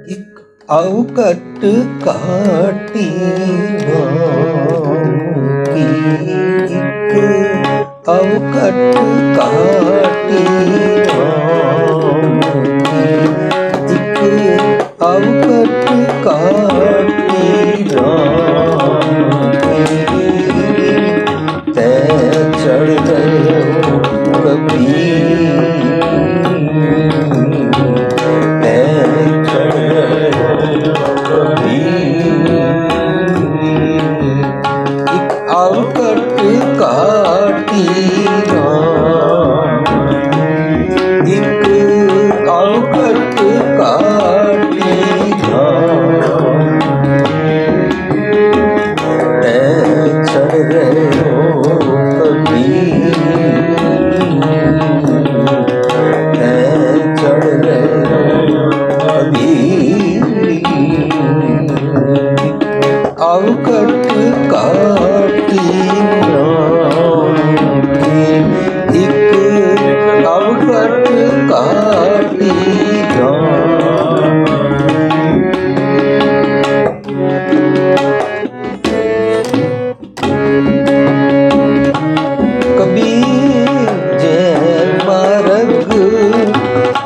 एक अवकट काटी की, एक अवकट काटी की, एक अवकट काटी तै चढ़ गए कबीर,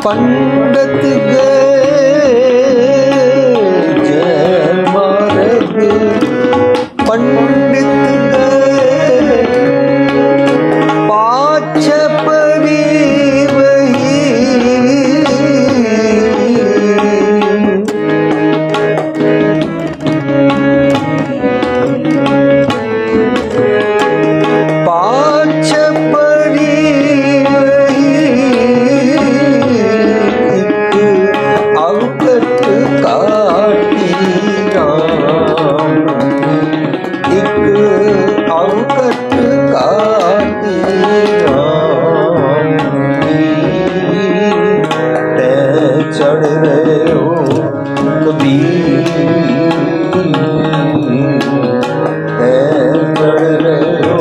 पंडित गए जय मार्ग, पंडित गए पाछ परी वही, पाछ परी चढ़ रहे हो कबीर, चढ़ रहे हो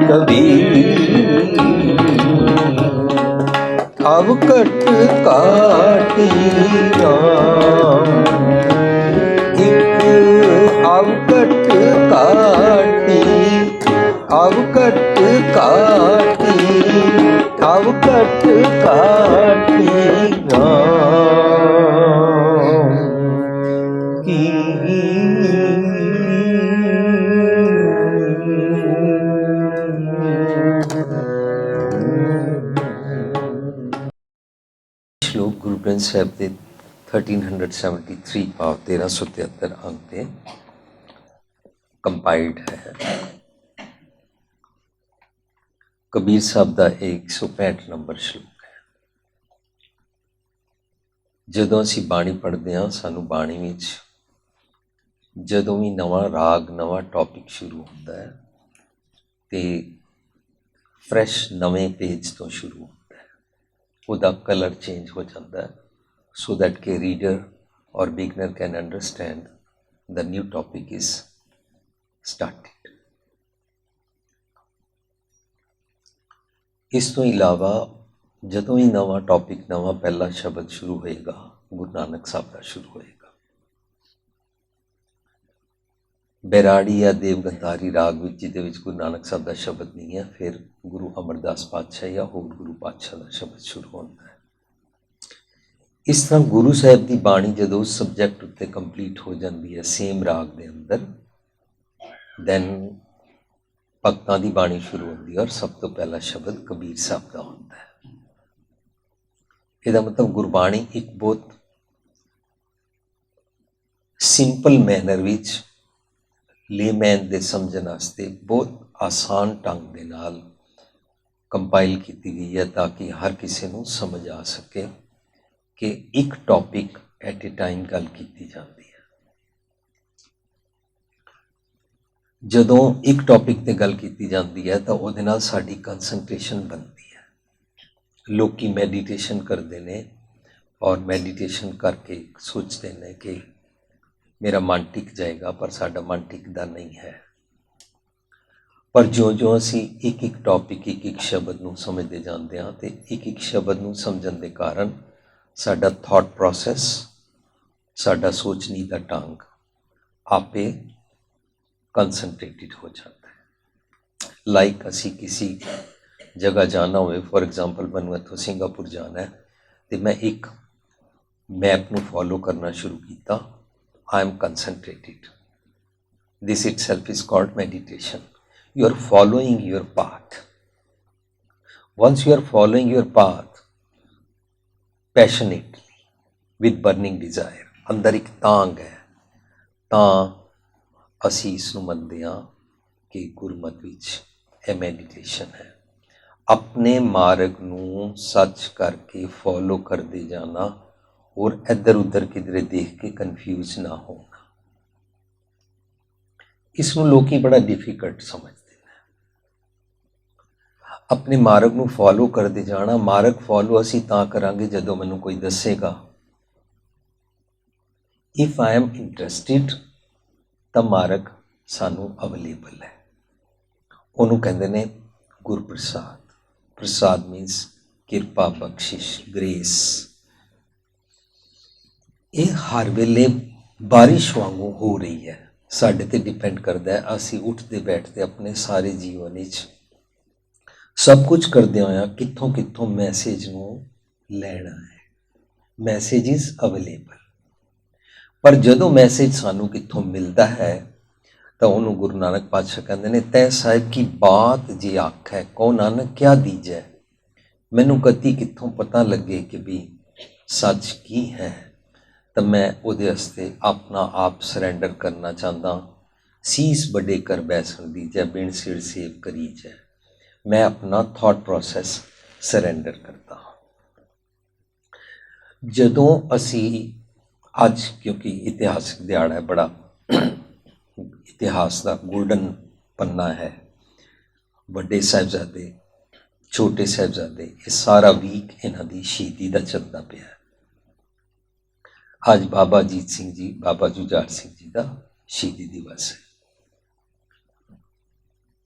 कबीर, अवकट काटी एक अवकट काटी, अवकट काटी, अवकट काटी श्लोक गुरु ग्रंथ साहिब के 1373 भाव 1373 अंक पे कंपाइल्ड है। कबीर साहब का 165 नंबर श्लोक है। जदों असीं बाणी पढ़ते हैं सानू बाणी विच जदों भी नवा राग नवा टॉपिक शुरू होता है तो फ्रैश नवें पेज तो शुरू होता है, उसका कलर चेंज हो जाता है सो दैट के रीडर और beginner can understand the new topic is started. इस तो इलावा जदों ही नवा टॉपिक नवा पहला शब्द शुरू होएगा गुरु नानक साहब का शुरू होएगा। बैराड़ी या देवगंधारी राग विच जिहदे विच गुरु नानक साहब का शब्द नहीं है, फिर गुरु अमरदास पातशाह या होर गुरु पातशाह का शब्द शुरू होता है। इस तरह गुरु साहब की बाणी जदों उस सबजैक्ट उत्ते कंप्लीट हो जाती है सेम राग के अंदर, दैन भगतां की बाणी शुरू होती है और सब तो पहला शब्द कबीर साहब का होता है। इसका मतलब गुरबाणी एक बहुत सिंपल मैनर विच लेमैन दे समझण वास्ते बहुत आसान ढंग दे नाल कंपाइल की गई है ताकि हर किसी को समझ आ सके कि एक टॉपिक एट ए टाइम गल की जाती है। जदों एक टॉपिक ते गल की जाती है तो उहदे नाल साडी कंसंट्रेशन बनती है। लोग मैडिटेशन करते हैं और मैडिटेशन करके सोचते हैं कि मेरा मन टिक जाएगा, पर साडा मन टिकदा नहीं है। पर जो जो असी एक एक टॉपिक एक एक शब्द नूं समझते जाते हैं तो एक एक शब्द नूं समझण दे कारण साडा थॉट प्रोसैस ਸਾਡਾ ਸੋਚਣੀ ਦਾ ਢੰਗ ਆਪੇ ਕੰਸਨਟ੍ਰੇਟਿਡ ਹੋ ਜਾਂਦਾ ਹੈ। ਲਾਈਕ ਅਸੀਂ ਕਿਸੇ ਜਗ੍ਹਾ ਜਾਣਾ ਹੋਵੇ, ਫੋਰ ਐਗਜ਼ਾਮਪਲ ਮੈਨੂੰ ਇੱਥੋਂ ਸਿੰਗਾਪੁਰ ਜਾਣਾ ਹੈ ਅਤੇ ਮੈਂ ਇੱਕ ਮੈਪ ਨੂੰ ਫੋਲੋ ਕਰਨਾ ਸ਼ੁਰੂ ਕੀਤਾ। I am concentrated. This itself is called meditation. You are following your path. Once you are following your path passionately with burning desire, ਅੰਦਰ ਇੱਕ ਤਾਂਘ ਹੈ, ਤਾਂ ਅਸੀਂ ਇਸ ਨੂੰ ਮੰਨਦੇ ਹਾਂ ਕਿ ਗੁਰਮਤ ਵਿੱਚ ਇਹ ਮੈਡੀਟੇਸ਼ਨ ਹੈ। ਆਪਣੇ ਮਾਰਗ ਨੂੰ ਸੱਚ ਕਰਕੇ ਫੋਲੋ ਕਰਦੇ ਜਾਣਾ ਔਰ ਇੱਧਰ ਉੱਧਰ ਕਿਧਰੇ ਦੇਖ ਕੇ ਕਨਫਿਊਜ਼ ਨਾ ਹੋਣਾ। ਇਸ ਨੂੰ ਲੋਕੀ ਬੜਾ ਡਿਫਿਕਲਟ ਸਮਝਦੇ ਨੇ। ਆਪਣੇ ਮਾਰਗ ਨੂੰ ਫੋਲੋ ਕਰਦੇ ਜਾਣਾ, ਮਾਰਗ ਫੋਲੋ ਅਸੀਂ ਤਾਂ ਕਰਾਂਗੇ ਜਦੋਂ ਮੈਨੂੰ ਕੋਈ ਦੱਸੇਗਾ। ਇਫ ਆਈ ਐਮ ਇੰਟਰਸਟਿਡ ਤਾਂ ਮਾਰਗ ਸਾਨੂੰ ਅਵੇਲੇਬਲ ਹੈ। ਉਹਨੂੰ ਕਹਿੰਦੇ ਨੇ ਗੁਰਪ੍ਰਸਾਦ। ਪ੍ਰਸਾਦ ਮੀਨਸ ਕਿਰਪਾ, ਬਖਸ਼ਿਸ਼, ਗ੍ਰੇਸ। ਇਹ ਹਰ ਵੇਲੇ ਬਾਰਿਸ਼ ਵਾਂਗੂ ਹੋ ਰਹੀ ਹੈ। ਸਾਡੇ 'ਤੇ ਡਿਪੈਂਡ ਕਰਦਾ ਹੈ ਅਸੀਂ ਉੱਠਦੇ ਬੈਠਦੇ ਆਪਣੇ ਸਾਰੇ ਜੀਵਨ ਵਿੱਚ ਸਭ ਕੁਝ ਕਰਦੇ ਹੋਇਆ ਕਿੱਥੋਂ ਕਿੱਥੋਂ ਮੈਸੇਜ ਨੂੰ ਲੈਣਾ ਹੈ। Message is available. ਪਰ ਜਦੋਂ ਮੈਸੇਜ ਸਾਨੂੰ ਕਿੱਥੋਂ ਮਿਲਦਾ ਹੈ ਤਾਂ ਉਹਨੂੰ ਗੁਰੂ ਨਾਨਕ ਪਾਤਸ਼ਾਹ ਕਹਿੰਦੇ ਨੇ, ਤੈ ਸਾਹਿਬ ਕੀ ਬਾਤ ਜੇ ਆਖੈ ਕਉ ਨਾਨਕ ਕਿਆ ਦੀਜੈ। ਮੈਨੂੰ ਕਦੀ ਕਿੱਥੋਂ ਪਤਾ ਲੱਗੇ ਕਿ ਵੀ ਸੱਚ ਕੀ ਹੈ, ਤਾਂ ਮੈਂ ਉਹਦੇ ਵਾਸਤੇ ਆਪਣਾ ਆਪ ਸਰੈਂਡਰ ਕਰਨਾ ਚਾਹੁੰਦਾ। ਸੀਸ ਵੱਡੇ ਕਰ ਬੈਸਣ ਦੀਜੈ, ਬਿਨ ਸਿਰ ਸੇਵ ਕਰੀਜੈ। ਮੈਂ ਆਪਣਾ ਥਾਟ ਪ੍ਰੋਸੈਸ ਸਰੈਂਡਰ ਕਰਦਾ ਹਾਂ। ਜਦੋਂ ਅਸੀਂ ਅੱਜ, ਕਿਉਂਕਿ ਇਤਿਹਾਸਿਕ ਦਿਹਾੜਾ ਹੈ, ਬੜਾ ਇਤਿਹਾਸ ਦਾ ਗੋਲਡਨ ਪੰਨਾ ਹੈ, ਵੱਡੇ ਸਾਹਿਬਜ਼ਾਦੇ, ਛੋਟੇ ਸਾਹਿਬਜ਼ਾਦੇ, ਇਹ ਸਾਰਾ ਵੀਕ ਇਹਨਾਂ ਦੀ ਸ਼ਹੀਦੀ ਦਾ ਚੱਲਦਾ ਪਿਆ। ਅੱਜ ਬਾਬਾ ਅਜੀਤ ਸਿੰਘ ਜੀ, ਬਾਬਾ ਜੁਝਾਰ ਸਿੰਘ ਜੀ ਦਾ ਸ਼ਹੀਦੀ ਦਿਵਸ ਹੈ।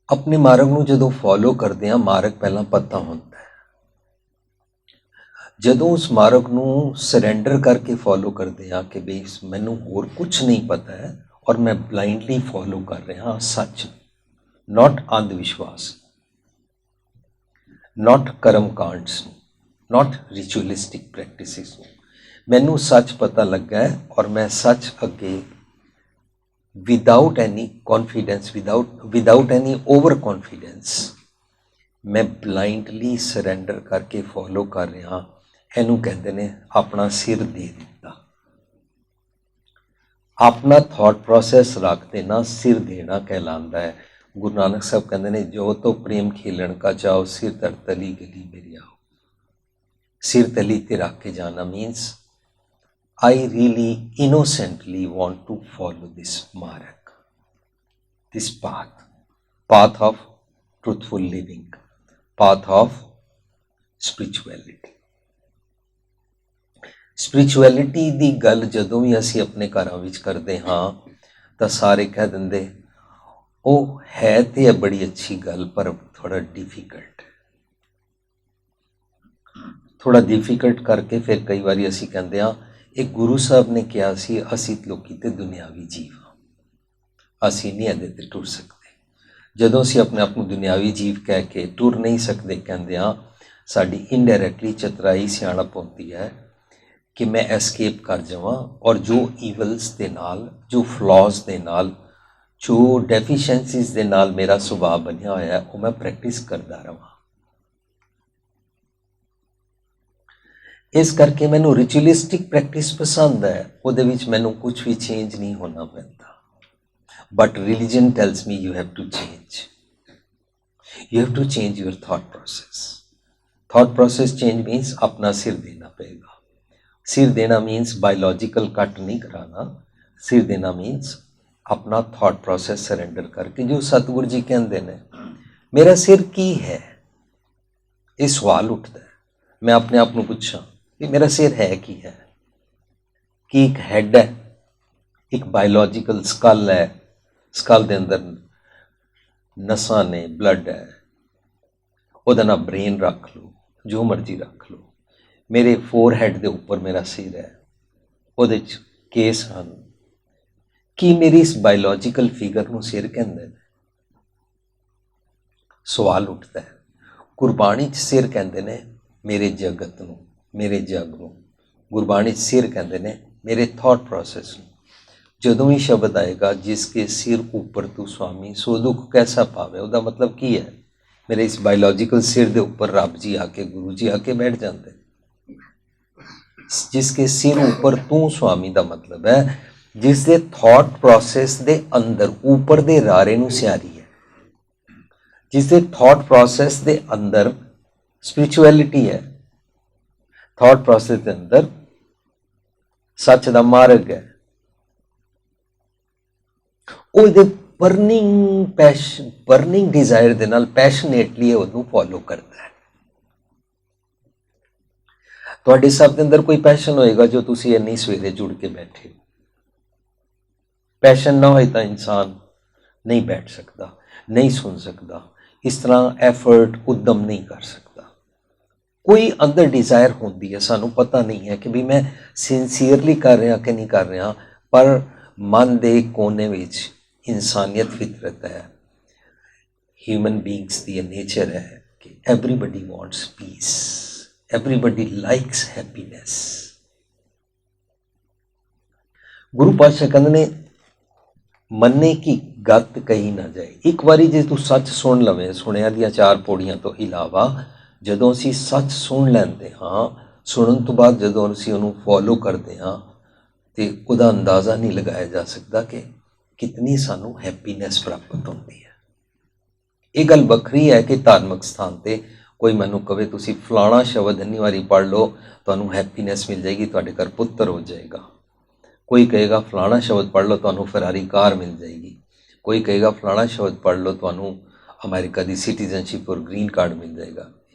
ਆਪਣੇ ਮਾਰਗ ਨੂੰ ਜਦੋਂ ਫੋਲੋ ਕਰਦੇ ਹਾਂ, ਮਾਰਗ ਪਹਿਲਾਂ ਪਤਾ ਹੁੰਦਾ ਹੈ। ਜਦੋਂ ਉਸ ਮਾਰਗ ਨੂੰ ਸਰੈਂਡਰ ਕਰਕੇ ਫੋਲੋ ਕਰਦੇ ਹਾਂ ਕਿ ਬਈ ਮੈਨੂੰ ਹੋਰ ਕੁਝ ਨਹੀਂ ਪਤਾ ਹੈ ਔਰ ਮੈਂ ਬਲਾਈਂਡਲੀ ਫੋਲੋ ਕਰ ਰਿਹਾ ਸੱਚ, ਨਾਟ ਅੰਧ ਵਿਸ਼ਵਾਸ, ਨਾਟ ਕਰਮ ਕਾਂਡਸ, ਨਾਟ ਰਿਚੁਅਲਿਸਟਿਕ ਪ੍ਰੈਕਟਿਸਿਸ। ਮੈਨੂੰ ਸੱਚ ਪਤਾ ਲੱਗਾ ਹੈ ਔਰ ਮੈਂ ਸੱਚ ਅੱਗੇ ਵਿਦਾਊਟ ਐਨੀ ਕੌਨਫੀਡੈਂਸ, ਵਿਦਾਊਟ ਐਨੀ ਓਵਰ ਕੌਨਫੀਡੈਂਸ, ਮੈਂ ਬਲਾਈਂਡਲੀ ਸਰੈਂਡਰ ਕਰਕੇ ਫੋਲੋ ਕਰ ਰਿਹਾ। ਇਹਨੂੰ ਕਹਿੰਦੇ ਨੇ ਆਪਣਾ ਸਿਰ ਦੇ ਦਿੱਤਾ। ਆਪਣਾ ਥਾਟ ਪ੍ਰੋਸੈਸ ਰੱਖ ਦੇਣਾ ਸਿਰ ਦੇਣਾ ਕਹਿਲਾਂਦਾ ਹੈ। ਗੁਰੂ ਨਾਨਕ ਸਾਹਿਬ ਕਹਿੰਦੇ ਨੇ, ਜੋ ਤੋ ਪ੍ਰੇਮ ਖੇਲਣ ਕਾ ਚਾਓ, ਸਿਰ ਧਰ ਤਲੀ ਗਲੀ ਮੇਰੀ ਆਓ। ਸਿਰ ਤਲੀ ਤੇ ਰੱਖ ਕੇ ਜਾਣਾ means I really innocently want to follow this marg, this path of truthful living, path of spirituality. Spirituality ਦੀ ਗੱਲ ਜਦੋਂ ਵੀ ਅਸੀਂ ਆਪਣੇ ਘਰਾਂ ਵਿੱਚ ਕਰਦੇ ਹਾਂ ਤਾਂ ਸਾਰੇ ਕਹਿ ਦਿੰਦੇ ਉਹ ਹੈ ਤੇ ਇਹ ਬੜੀ ਅੱਛੀ ਗੱਲ, ਪਰ ਥੋੜਾ ਡਿਫਿਕਲਟ ਹੈ। ਥੋੜਾ ਡਿਫਿਕਲਟ ਕਰਕੇ ਫਿਰ ਕਈ ਵਾਰੀ ਅਸੀਂ ਕਹਿੰਦੇ ਹਾਂ ਇਹ ਗੁਰੂ ਸਾਹਿਬ ਨੇ ਕਿਹਾ ਸੀ, ਅਸੀਂ ਲੋਕੀ ਤੇ ਦੁਨਿਆਵੀ ਜੀਵ ਹਾਂ, ਅਸੀਂ ਨਹੀਂ ਇਹਦੇ ਤੇ ਟੁਰ ਸਕਦੇ। ਜਦੋਂ ਅਸੀਂ ਆਪਣੇ ਆਪ ਨੂੰ ਦੁਨਿਆਵੀ ਜੀਵ ਕਹਿ ਕੇ ਟੁਰ ਨਹੀਂ ਸਕਦੇ ਕਹਿੰਦੇ ਹਾਂ, ਸਾਡੀ ਇਨਡਾਇਰੈਕਟਲੀ ਚਤਰਾਈ ਸਿਆਣਪ ਹੁੰਦੀ ਹੈ ਕਿ ਮੈਂ ਐਸਕੇਪ ਕਰ ਜਾਵਾਂ ਔਰ ਜੋ ਈਵਲਸ ਦੇ ਨਾਲ, ਜੋ ਫਲॉज ਦੇ ਨਾਲ, ਜੋ ਡੈਫੀਸ਼ੈਂਸੀਜ਼ ਦੇ ਨਾਲ ਮੇਰਾ ਸੁਭਾਅ ਬਣਿਆ ਹੋਇਆ ਹੈ ਉਹ ਮੈਂ ਪ੍ਰੈਕਟਿਸ ਕਰਦਾ ਰਹਾਂ। ਇਸ ਕਰਕੇ ਮੈਨੂੰ ਰਿਚੁਅਲਿਸਟਿਕ ਪ੍ਰੈਕਟਿਸ ਪਸੰਦ ਹੈ, ਉਹਦੇ ਵਿੱਚ ਮੈਨੂੰ ਕੁਝ ਵੀ ਚੇਂਜ ਨਹੀਂ ਹੋਣਾ ਪੈਂਦਾ। But religion tells me you have to change, you have to change your thought process. Thought process change means ਆਪਣਾ ਸਿਰ ਦੇਣਾ ਪਏਗਾ। ਸਿਰ ਦੇਣਾ ਮੀਨਸ ਬਾਇਓਲੋजिकल ਕੱਟ ਨਹੀਂ ਕਰਾਣਾ। ਸਿਰ ਦੇਣਾ ਮੀਨਸ ਆਪਣਾ ਥਾਟ ਪ੍ਰੋਸੈਸ ਸਰੈਂਡਰ ਕਰਕੇ, ਜੋ ਸਤਿਗੁਰੂ ਜੀ ਕਹਿੰਦੇ ਨੇ ਮੇਰਾ ਸਿਰ ਕੀ ਹੈ, ਇਹ ਸਵਾਲ ਉੱਠਦਾ ਹੈ। ਮੈਂ ਆਪਣੇ ਆਪ ਨੂੰ ਪੁੱਛਾਂ ਕਿ ਮੇਰਾ ਸਿਰ ਹੈ ਕੀ ਹੈ। ਕੀ ਇੱਕ ਹੈਡ ਹੈ, ਇੱਕ ਬਾਇਓਲੋजिकल ਸਕਲ ਹੈ, ਸਕਲ ਦੇ ਅੰਦਰ ਨਸਾਂ ਨੇ, ਬਲੱਡ ਹੈ, ਉਹਦਾ ਨਾਲ ਬ੍ਰੇਨ ਰੱਖ ਲਓ, ਜੋ ਮਰਜ਼ੀ ਰੱਖ ਲਓ। ਮੇਰੇ ਫੋਰਹੈਡ ਦੇ ਉੱਪਰ ਮੇਰਾ ਸਿਰ ਹੈ, ਉਹਦੇ 'ਚ ਕੇਸ ਹਨ। ਕੀ ਮੇਰੀ ਇਸ ਬਾਇਓਲੋਜੀਕਲ ਫਿਗਰ ਨੂੰ ਸਿਰ ਕਹਿੰਦੇ ਨੇ? ਸਵਾਲ ਉੱਠਦਾ ਹੈ। ਗੁਰਬਾਣੀ 'ਚ ਸਿਰ ਕਹਿੰਦੇ ਨੇ ਮੇਰੇ ਜਗਤ ਨੂੰ, ਮੇਰੇ ਜਗ ਨੂੰ। ਗੁਰਬਾਣੀ 'ਚ ਸਿਰ ਕਹਿੰਦੇ ਨੇ ਮੇਰੇ ਥਾਟ ਪ੍ਰੋਸੈਸ ਨੂੰ। ਜਦੋਂ ਵੀ ਸ਼ਬਦ ਆਏਗਾ ਜਿਸ ਕੇ ਸਿਰ ਉੱਪਰ ਤੂੰ ਸੁਆਮੀ ਸੋ ਦੁੱਖ ਕੈਸਾ ਪਾਵੇ, ਉਹਦਾ ਮਤਲਬ ਕੀ ਹੈ? ਮੇਰੇ ਇਸ ਬਾਇਓਲੋਜੀਕਲ ਸਿਰ ਦੇ ਉੱਪਰ ਰੱਬ ਜੀ ਆ ਕੇ, ਗੁਰੂ ਜੀ ਆ ਕੇ ਬੈਠ ਜਾਂਦੇ। ਜਿਸ ਕੇ ਸਿਰ ਉੱਪਰ ਤੂੰ ਸੁਆਮੀ ਦਾ ਮਤਲਬ ਹੈ ਜਿਸ ਦੇ ਥਾਟ ਪ੍ਰੋਸੈਸ ਦੇ ਅੰਦਰ ਉੱਪਰ ਦੇ ਰਾਰੇ ਨੂੰ ਸਿਆਰੀ ਹੈ, ਜਿਸ ਦੇ ਥਾਟ ਪ੍ਰੋਸੈਸ ਦੇ ਅੰਦਰ ਸਪਿਰਿਚੁਅਲਿਟੀ ਹੈ, ਥਾਟ ਪ੍ਰੋਸੈਸ ਦੇ ਅੰਦਰ ਸੱਚ ਦਾ ਮਾਰਗ ਹੈ। ਉਹ ਇਹਦੇ ਬਰਨਿੰਗ ਡਿਜ਼ਾਇਰ ਦੇ ਨਾਲ ਪੈਸ਼ਨੇਟਲੀ ਉਹਨੂੰ ਫੋਲੋ ਕਰਦਾ ਹੈ। ਤੁਹਾਡੇ ਸਭ ਦੇ ਅੰਦਰ ਕੋਈ ਪੈਸ਼ਨ ਹੋਏਗਾ ਜੋ ਤੁਸੀਂ ਇੰਨੀ ਸਵੇਰੇ ਜੁੜ ਕੇ ਬੈਠੇ ਹੋ। ਪੈਸ਼ਨ ਨਾ ਹੋਏ ਤਾਂ ਇਨਸਾਨ ਨਹੀਂ ਬੈਠ ਸਕਦਾ, ਨਹੀਂ ਸੁਣ ਸਕਦਾ, ਇਸ ਤਰ੍ਹਾਂ ਐਫਰਟ ਉਦਮ ਨਹੀਂ ਕਰ ਸਕਦਾ। ਕੋਈ ਅੰਦਰ ਡਿਜ਼ਾਇਰ ਹੁੰਦੀ ਹੈ, ਸਾਨੂੰ ਪਤਾ ਨਹੀਂ ਹੈ ਕਿ ਵੀ ਮੈਂ ਸਿੰਸੀਅਰਲੀ ਕਰ ਰਿਹਾ ਕਿ ਨਹੀਂ ਕਰ ਰਿਹਾ, ਪਰ ਮਨ ਦੇ ਕੋਨੇ ਵਿੱਚ ਇਨਸਾਨੀਅਤ ਫਿਤਰਤ ਹੈ, ਹਿਊਮਨ ਬੀਇੰਗਸ ਦੀ ਨੇਚਰ ਹੈ ਕਿ everybody wants peace, everybody likes happiness. Guru Patshah ਕਹਿੰਦੇ ਨੇ ਮੰਨੇ ਕੀ ਗੱਤ ਕਹੀ ਨਾ ਜਾਏ। ਇੱਕ ਵਾਰੀ ਜੇ ਤੂੰ ਸੱਚ ਸੁਣ ਲਵੇਂ, ਸੁਣਿਆ ਦੀਆਂ 4 ਪੌੜੀਆਂ ਤੋਂ ਇਲਾਵਾ ਜਦੋਂ ਅਸੀਂ ਸੱਚ ਸੁਣ ਲੈਂਦੇ ਹਾਂ, ਸੁਣਨ ਤੋਂ ਬਾਅਦ ਜਦੋਂ ਅਸੀਂ ਉਹਨੂੰ ਫੋਲੋ ਕਰਦੇ ਹਾਂ ਤੇ ਉਹਦਾ ਅੰਦਾਜ਼ਾ ਨਹੀਂ ਲਗਾਇਆ ਜਾ ਸਕਦਾ ਕਿ ਕਿਤਨੀ ਸਾਨੂੰ ਹੈਪੀਨੈਸ ਪ੍ਰਾਪਤ ਹੁੰਦੀ ਹੈ। ਇਹ ਗੱਲ ਵੱਖਰੀ ਹੈ ਕਿ ਧਾਰਮਿਕ ਸਥਾਨ ਤੇ ਕੋਈ ਮੈਨੂੰ ਕਵੇ ਤੁਸੀਂ ਫਲਾਣਾ ਸ਼ਬਦ ਇੰਨੀ ਵਾਰੀ ਪੜ੍ਹ ਲਓ ਤੁਹਾਨੂੰ ਹੈਪੀਨੈਸ ਮਿਲ ਜਾਏਗੀ, ਤੁਹਾਡੇ ਘਰ ਪੁੱਤਰ ਹੋ ਜਾਏਗਾ। ਕੋਈ ਕਹੇਗਾ ਫਲਾਣਾ ਸ਼ਬਦ ਪੜ੍ਹ ਲਓ ਤੁਹਾਨੂੰ ਫਰਾਰੀ ਕਾਰ ਮਿਲ ਜਾਏਗੀ। ਕੋਈ ਕਹੇਗਾ ਫਲਾਣਾ ਸ਼ਬਦ ਪੜ੍ਹ ਲਓ ਤੁਹਾਨੂੰ ਅਮਰੀਕਾ ਦੀ ਸਿਟੀਜ਼ਨਸ਼ਿਪ ਔਰ ਗ੍ਰੀਨ ਕਾਰਡ ਮਿਲ ਜਾਏਗਾ।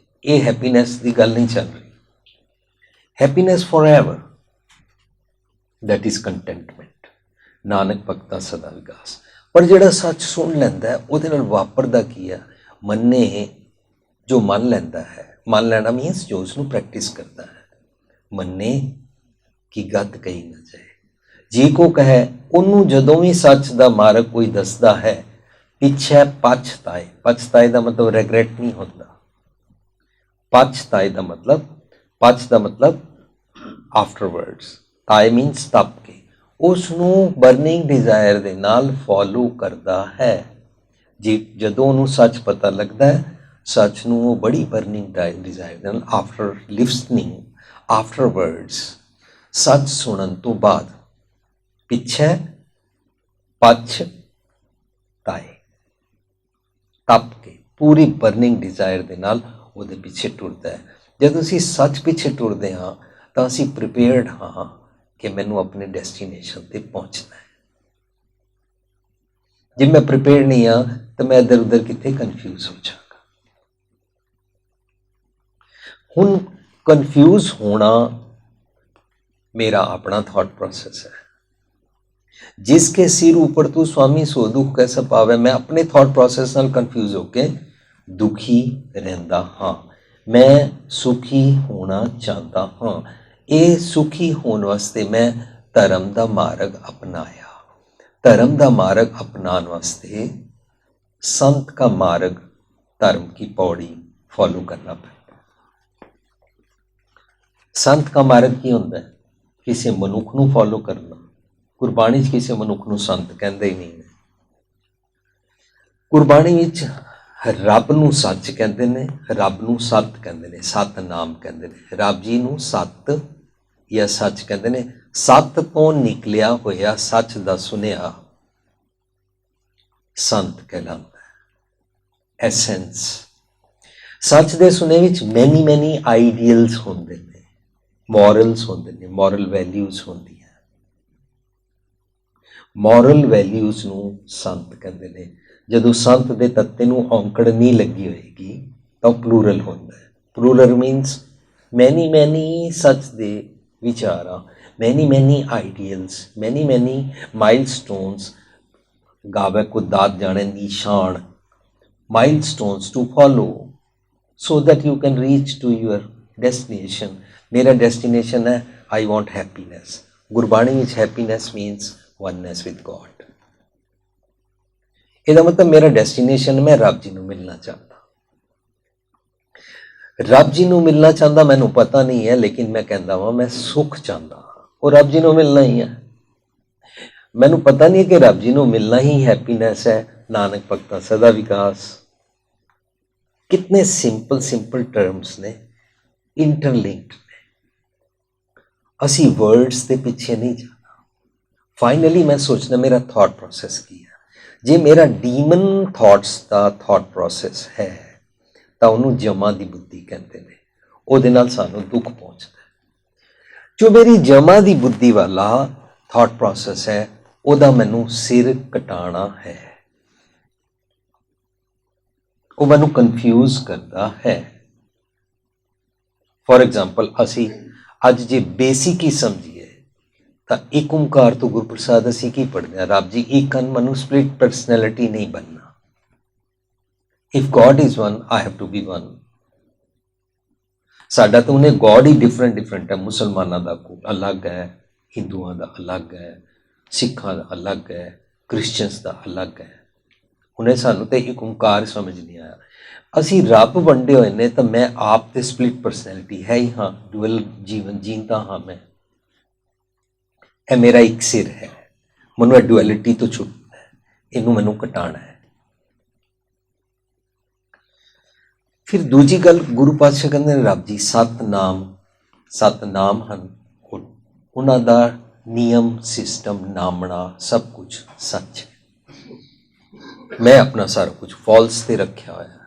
ਇਹ ਹੈਪੀਨੈਸ ਦੀ ਗੱਲ ਨਹੀਂ ਚੱਲ ਰਹੀ। Happiness forever, that is contentment. Nanak ਭਗਤਾ ਸਦਾ ਵਿਗਾਸ। ਪਰ ਜਿਹੜਾ ਸੱਚ ਸੁਣ ਲੈਂਦਾ ਹੈ ਉਹਦੇ ਨਾਲ ਵਾਪਰਦਾ ਕੀ ਹੈ? ਮੰਨੇ ਜੋ ਮੰਨ ਲੈਂਦਾ ਹੈ, ਮੰਨ ਲੈਣਾ ਮੀਨਸ ਜੋ ਉਸਨੂੰ ਪ੍ਰੈਕਟਿਸ ਕਰਦਾ ਹੈ। ਮੰਨੇ ਕਿ ਗੱਤ ਕਹੀ ਨਾ ਜਾਏ। ਜੀ ਕੋ ਕਹੇ, ਉਹਨੂੰ ਜਦੋਂ ਵੀ ਸੱਚ ਦਾ ਮਾਰਗ ਕੋਈ ਦੱਸਦਾ ਹੈ ਪਿੱਛੇ ਪਛਤਾਏ। ਪਛਤਾਏ ਦਾ ਮਤਲਬ ਰੈਗਰੈਟ ਨਹੀਂ ਹੁੰਦਾ। ਪਛਤਾਏ ਦਾ ਮਤਲਬ, ਪਛ ਦਾ ਮਤਲਬ ਆਫਟਰਵਰਡਸ, ਤਾਏ ਮੀਨਸ ਤਪ ਕੇ, ਉਸ ਨੂੰ ਬਰਨਿੰਗ ਡਿਜ਼ਾਇਰ ਦੇ ਨਾਲ ਫੋਲੋ ਕਰਦਾ ਹੈ। ਜੀ ਜਦੋਂ ਉਹਨੂੰ ਸੱਚ ਪਤਾ ਲੱਗਦਾ ਹੈ, ਸੱਚ ਨੂੰ ਉਹ ਬੜੀ ਬਰਨਿੰਗ ਡਿਜ਼ਾਇਰ ਦੇ ਨਾਲ ਆਫਟਰ ਲਿਸਨਿੰਗ, ਆਫਟਰਵਰਡਸ, ਸੱਚ ਸੁਣਨ ਤੋਂ ਬਾਅਦ ਪਿੱਛੇ ਪਛ ਤਾਏ, ਤਪ ਕੇ ਪੂਰੀ ਬਰਨਿੰਗ ਡਿਜ਼ਾਇਰ ਦੇ ਨਾਲ ਉਹਦੇ ਪਿੱਛੇ ਟੁਰਦਾ ਹੈ। ਜਦੋਂ ਅਸੀਂ ਸੱਚ ਪਿੱਛੇ ਟੁਰਦੇ ਹਾਂ ਤਾਂ ਅਸੀਂ ਪ੍ਰੀਪੇਅਰਡ ਹਾਂ ਕਿ ਮੈਨੂੰ ਆਪਣੇ ਡੈਸਟੀਨੇਸ਼ਨ ਤੇ ਪਹੁੰਚਣਾ ਹੈ। ਜੇ ਮੈਂ ਪ੍ਰੀਪੇਅਰਡ ਨਹੀਂ ਹਾਂ ਤਾਂ ਮੈਂ ਇੱਧਰ ਉੱਧਰ ਕਿੱਥੇ ਕਨਫਿਊਜ਼ ਹੋ ਜਾਵਾਂਗਾ। ਹੁਣ ਕਨਫਿਊਜ਼ ਹੋਣਾ ਮੇਰਾ ਆਪਣਾ ਥਾਟ ਪ੍ਰੋਸੈਸ ਹੈ। ਜਿਸ ਕੇ ਸਿਰ ਉੱਪਰ ਤੂੰ ਸੁਆਮੀ ਸੋ ਦੁੱਖ ਕੈਸਾ ਪਾਵੇ, ਮੈਂ ਆਪਣੇ ਥਾਟ ਪ੍ਰੋਸੈਸ ਨਾਲ ਕਨਫਿਊਜ਼ ਹੋ ਕੇ ਦੁਖੀ ਰਹਿੰਦਾ ਹਾਂ। ਮੈਂ ਸੁਖੀ ਹੋਣਾ ਚਾਹੁੰਦਾ ਹਾਂ। ਇਹ ਸੁਖੀ ਹੋਣ ਵਾਸਤੇ ਮੈਂ ਧਰਮ ਦਾ ਮਾਰਗ ਅਪਣਾਇਆ। ਧਰਮ ਦਾ ਮਾਰਗ ਅਪਣਾਉਣ ਵਾਸਤੇ ਸੰਤ का मार्ग, धर्म की पौड़ी फॉलो करना पैंदा। संत का मार्ग की होंदा है? किसी मनुख नूं फॉलो करना। गुरबाणी च किसी मनुख नूं संत कहंदे ही नहीं ने। गुरबाणी विच रब नूं सच कहंदे ने, रब नूं सत कहंदे ने, सतनाम कहंदे ने। रब जी नूं सत या सच कहंदे ने। सत तो निकलिया होया सच दा सुनिया संत कहलांदा है। एसेंस सच दे सुने विच मैनी आइडियल्स होंदे ने, मॉरल्स होंदे ने, मॉरल वैल्यूज होंदी है। मॉरल वैल्यूज नूं संत कहंदे ने। जदों संत दे तत्ते नूं औंकड़ नहीं लगी होएगी तो प्लूरल होंदा है। प्लूरल मीनस मैनी सच दे विचारां, मैनी आइडियल्स, मैनी माइलस्टोन्स, गावे को दात जाने निशान, milestones to follow so that you can reach to your destination. मेरा destination है I want happiness, ਗੁਰਬਾਣੀ ਵਿੱਚ happiness means oneness with god. ਇਹਦਾ ਮਤਲਬ ਮੇਰਾ ਡੈਸਟੀਨੇਸ਼ਨ, ਮੈਂ ਰੱਬ ਜੀ ਨੂੰ ਮਿਲਣਾ ਚਾਹੁੰਦਾ। ਰੱਬ ਜੀ ਨੂੰ ਮਿਲਣਾ ਚਾਹੁੰਦਾ, ਮੈਨੂੰ ਪਤਾ ਨਹੀਂ ਹੈ, ਲੇਕਿਨ ਮੈਂ ਕਹਿੰਦਾ ਵਾਂ ਮੈਂ ਸੁੱਖ ਚਾਹੁੰਦਾ, ਉਹ ਰੱਬ ਜੀ ਨੂੰ ਮਿਲਣਾ ਹੀ ਹੈ। ਮੈਨੂੰ ਪਤਾ ਨਹੀਂ ਕਿ ਰੱਬ ਜੀ ਨੂੰ ਮਿਲਣਾ ਹੀ ਹੈਪੀਨੈਸ ਹੈ। ਨਾਨਕ ਭਗਤਾਂ ਸਦਾ ਵਿਕਾਸ, ਕਿਤਨੇ ਸਿੰਪਲ ਟਰਮਸ ਨੇ, ਇੰਟਰਲਿੰਕਡ ਨੇ। ਅਸੀਂ ਵਰਡਸ ਦੇ ਪਿੱਛੇ ਨਹੀਂ ਜਾਣਾ। ਫਾਈਨਲੀ ਮੈਂ ਸੋਚਣਾ ਮੇਰਾ ਥਾਟ ਪ੍ਰੋਸੈਸ ਕੀ ਹੈ। ਜੇ ਮੇਰਾ ਡੀਮਨ ਥਾਟਸ ਦਾ ਥਾਟ ਪ੍ਰੋਸੈਸ ਹੈ ਤਾਂ ਉਹਨੂੰ ਜਮਾ ਦੀ ਬੁੱਧੀ ਕਹਿੰਦੇ ਨੇ। ਉਹਦੇ ਨਾਲ ਸਾਨੂੰ ਦੁੱਖ ਪਹੁੰਚਦਾ। ਜੋ ਮੇਰੀ ਜਮਾ ਦੀ ਬੁੱਧੀ ਵਾਲਾ ਥਾਟ ਪ੍ਰੋਸੈਸ ਹੈ, ਉਹਦਾ ਮੈਨੂੰ ਸਿਰ ਕਟਾਣਾ ਹੈ, ਉਹ ਮੈਨੂੰ ਕਨਫਿਊਜ਼ ਕਰਦਾ ਹੈ। ਫॉर एग्जाम्पल ਅਸੀਂ ਅੱਜ ਜੇ ਬੇਸਿਕ ਹੀ ਸਮਝੀਏ ਤਾਂ ਇੱਕ ਓਂਕਾਰ ਤੋਂ ਗੁਰਪ੍ਰਸਾਦ ਅਸੀਂ ਕੀ ਪੜ੍ਹਦੇ ਹਾਂ? ਰੱਬ ਜੀ ਇੱਕ ਹਨ, ਮੈਨੂੰ ਸਪਲਿਟ ਪਰਸਨੈਲਿਟੀ ਨਹੀਂ ਬਣਨਾ। If God is one, I have to be one. ਸਾਡਾ ਤਾਂ ਉਹਨੇ ਗॉड ਹੀ ਡਿਫਰੈਂਟ ਹੈ। ਮੁਸਲਮਾਨਾਂ ਦਾ ਅਲੱਗ ਹੈ, ਹਿੰਦੂਆਂ ਦਾ ਅਲੱਗ ਹੈ, ਸਿੱਖਾਂ ਦਾ ਅਲੱਗ ਹੈ, ਕ੍ਰਿਸਚਨਸ ਦਾ ਅਲੱਗ ਹੈ। ਉਹਨੇ ਸਾਨੂੰ ਤਾਂ ਇੱਕ ਓਂਕਾਰ ਸਮਝ ਨਹੀਂ ਆਇਆ। ਅਸੀਂ ਰੱਬ ਵੰਡੇ ਹੋਏ ਨੇ ਤਾਂ ਮੈਂ ਆਪ ਤੇ ਸਪਲਿਟ ਪਰਸਨੈਲਿਟੀ ਹੈ ਹੀ ਹਾਂ, ਡੁਅਲ ਜੀਵਨ ਜੀਂਦਾ ਹਾਂ ਮੈਂ। ਇਹ ਮੇਰਾ ਇੱਕ ਸਿਰ ਹੈ, ਮੈਨੂੰ ਇਹ ਡੁਅਲਿਟੀ ਤੋਂ ਛੁੱਟਣਾ ਹੈ, ਇਹਨੂੰ ਮੈਨੂੰ ਘਟਾਉਣਾ ਹੈ। ਫਿਰ ਦੂਜੀ ਗੱਲ, ਗੁਰੂ ਪਾਤਸ਼ਾਹ ਕਹਿੰਦੇ ਨੇ ਰੱਬ ਜੀ ਸਤਨਾਮ ਹਨ, ਉਹਨਾਂ ਦਾ ਨਿਯਮ ਸਿਸਟਮ ਨਾਮਣਾ ਸਭ ਕੁਝ ਸੱਚ ਹੈ। ਮੈਂ ਆਪਣਾ ਸਾਰਾ ਕੁਝ ਫਾਲਸ ਤੇ ਰੱਖਿਆ ਹੋਇਆ।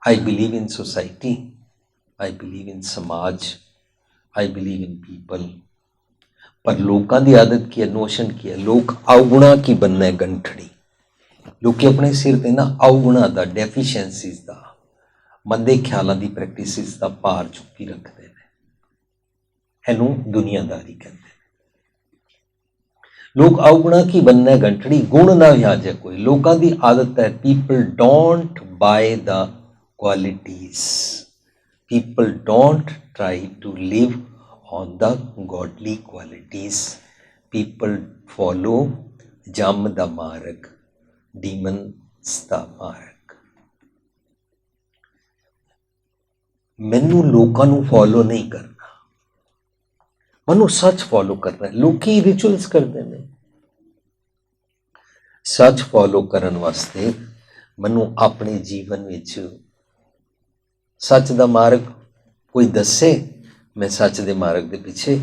I believe in society, I believe in समाज, I believe in people। पर लोगों की आदत की है, नोशन की है, लोग अवगुणा की बनना है गंठड़ी। लोग अपने सिर ते ना अवगुणा का, डेफिशिएंसीज का, मंदे ख्यालों की प्रैक्टिसिस का भार चुकी रखते हैं। इनू दुनियादारी कहते हैं। लोग अवगुणा की बनना है गंठड़ी, गुण ना व्याज है कोई। लोगों की आदत है, people don't by the qualities, people don't try to live on the godly qualities, people follow jam da marg, demons da marg। मैनू लोगों को फॉलो नहीं करना, मैनू सच फॉलो करना है। लोग रिचुअल्स करते हैं, सच फॉलो करने वास्ते मैनू अपने जीवन विच सच का मार्ग कोई दसे, मैं सच के मार्ग के पीछे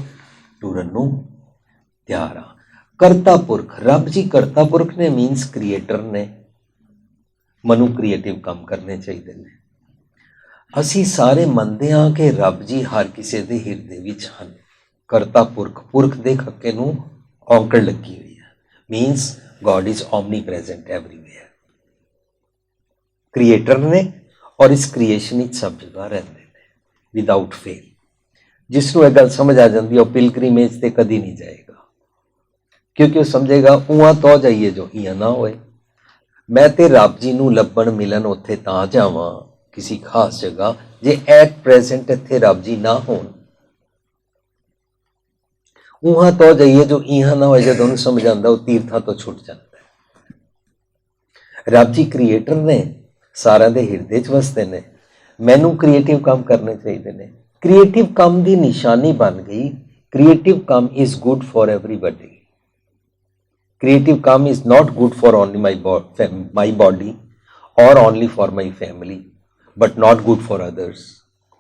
टुरन नूं तैयार हाँ। करता पुरख, रब जी करता पुरख ने, मीनस क्रिएटर ने। मनु क्रिएटिव काम करने चाहिए ने। असी सारे मनते हाँ कि रब जी हर किसी के हिरदे विच हन। करता पुरख, पुरख दे खक्के नूं औंकड़ लगी हुई है, मीनस God is omni present everywhere. Creator ने और इस क्रिएशन ही सब जगह रहते हैं विदाउट फेल। जिसनों यह गल समझ आ जाती है, वह पिलग्रिमेज से कभी नहीं जाएगा, क्योंकि वह समझेगा उहाँ तो जाइए जो इं ना होए। मैं तो रब जी नूं लभण मिलन उत्थे तां जावां किसी खास जगह, जे एट प्रेजेंट इत्थे रब जी ना होण। उहाँ तो जाइए जो इं ना होए, जब उन्हें समझ आता वो तीर्थां तो छुट जाता है। रब जी क्रिएटर ने, सारा दे हिरदे च वसते ने। मैनू क्रिएटिव काम करने चाहिए ने। क्रिएटिव काम की निशानी बन गई, क्रिएटिव काम is good for everybody. Creative काम is not good for only my body और only for my family, but not good for others.